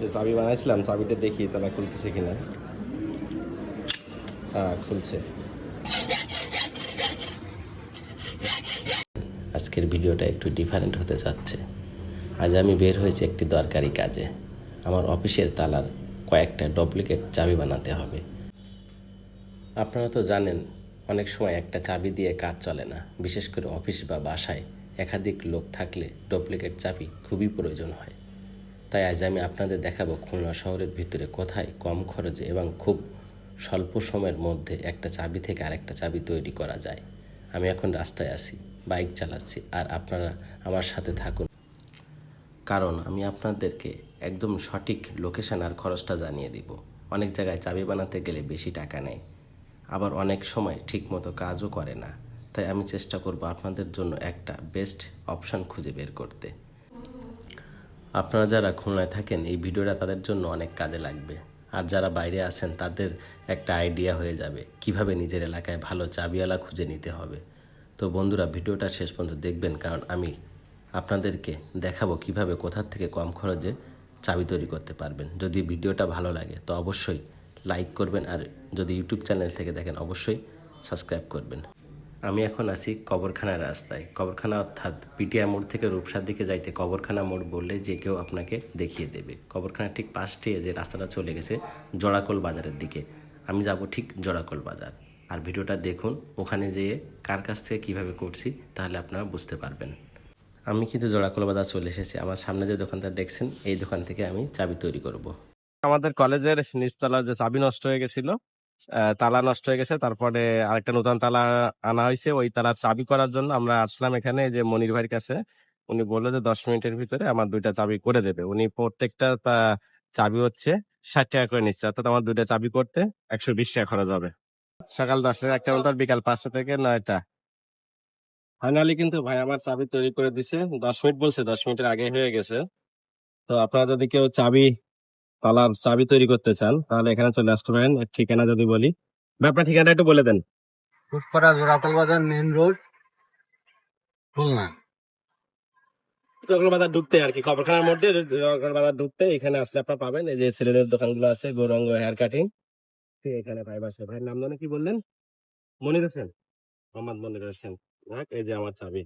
যে চাবি বানাইছিলাম, চাবিটা দেখি তালা খুলতেছে কিনা। হ্যাঁ, খুলছে। আজকের ভিডিওটা একটু ডিফারেন্ট হতে যাচ্ছে। আজ আমি বের হয়েছি একটি দরকারি কাজে। আমার অফিসের তালার কয়েকটা ডুপ্লিকেট চাবি বানাতে হবে। আপনারা তো জানেন, অনেক সময় একটা চাবি দিয়ে কাজ চলে না। বিশেষ করে অফিস বা বাসায় একাধিক লোক থাকলে ডুপ্লিকেট চাবি খুবই প্রয়োজন হয়। তাই আজ আমি আপনাদের দেখাবো খুলনা শহরের ভিতরে কোথায় কম খরচে এবং খুব স্বল্প সময়ের মধ্যে একটা চাবি থেকে আরেকটা চাবি তৈরি করা যায়। আমি এখন রাস্তায় আছি, বাইক চালাচ্ছি, আর আপনারা আমার সাথে থাকুন, কারণ আমি আপনাদেরকে একদম সঠিক লোকেশন আর খরচটা জানিয়ে দিব। অনেক জায়গায় চাবি বানাতে গেলে বেশি টাকা নেয়, আবার অনেক সময় ঠিকমতো কাজও করে না। তাই আমি চেষ্টা করব আপনাদের জন্য একটা বেস্ট অপশন খুঁজে বের করতে। আপনারা যারা খুলনায় থাকেন, এই ভিডিওটা তাদের জন্য অনেক কাজে লাগবে। আর যারা বাইরে আছেন, তাদের একটা আইডিয়া হয়ে যাবে কিভাবে নিজের এলাকায় ভালো চাবিওয়ালা খুঁজে নিতে হবে। তো বন্ধুরা, ভিডিওটা শেষ পর্যন্ত দেখবেন, কারণ আমি আপনাদেরকে দেখাবো কিভাবে কোথা থেকে কম খরচে চাবি তৈরি করতে পারবেন। যদি ভিডিওটা ভালো লাগে তো অবশ্যই লাইক করবেন, আর যদি ইউটিউব চ্যানেল থেকে দেখেন অবশ্যই সাবস্ক্রাইব করবেন। আমি এখন আছি কবরখানা রাস্তায়। কবরখানা অর্থাৎ পিটিআই মোড় থেকে রূপসার দিকে যাইতে কবরখানা মোড় বললে যে কেউ আপনাকে দেখিয়ে দেবে। কবরখানার ঠিক পাশ দিয়ে যে রাস্তাটা চলে গেছে জোড়াকল বাজারের দিকে, আমি যাব ঠিক জোড়াকল বাজার। আর ভিডিওটা দেখুন, ওখানে যেয়ে কার কাছ থেকে কীভাবে করছি তাহলে আপনারা বুঝতে পারবেন। আমি কিন্তু জোড়াকল বাজার চলে এসেছি। আমার সামনে যে দোকানটা দেখছেন, এই দোকান থেকে আমি চাবি তৈরি করব। আমাদের কলেজের নিচতলার যে চাবি নষ্ট হয়ে গেছিল, তালা নষ্ট হয়ে গেছে, তারপরে আরেকটা নতুন তালা আনা হয়েছে। ওই তালা চাবি করার জন্য আমরা আসলাম এখানে, যে মনির ভাইয়ের কাছে। উনি বললো যে 10 মিনিটের ভিতরে আমার 2টা চাবি করে দেবে। উনি প্রত্যেকটা চাবি হচ্ছে 60 টাকা করে নিচ্ছে, অর্থাৎ আমার 2টা চাবি করতে 120 টাকা খরচ হবে। সকাল 10টা থেকে 1টা পর্যন্ত, বিকাল 5টা থেকে 9টা। ফাইনালি কিন্তু ভাই আমার চাবি তৈরি করে দিছে। 10 মিনিট বলছে, 10 মিনিটের আগে হয়ে গেছে। তো আপনারা যদি কেউ তালার চাবি তৈরি করতে চান তাহলে এখানে চলে আসতে পারেন। এর ঠিকানা যদি বলি, ভাই আপনার ঠিকানা একটু বলে দেন। ফুটপাড়া জোড়াকল বাজার মেইন রোড, খুলনা। জগল বাজার ঢুকতে আর কি, কবরখানার মধ্যে জগল বাজার ঢুকতে এখানে আসলে আপনার পাবেন এই যে ছেলেদের দোকানগুলো আছে, গৌরাঙ্গ হেয়ার কাটিং। ঠিক এখানে ভাই বাসে। ভাইয়ের নাম জানো কি বললেন? মনির হোসেন, মোহাম্মদ মনির হোসেন। এই যে আমার চাবি।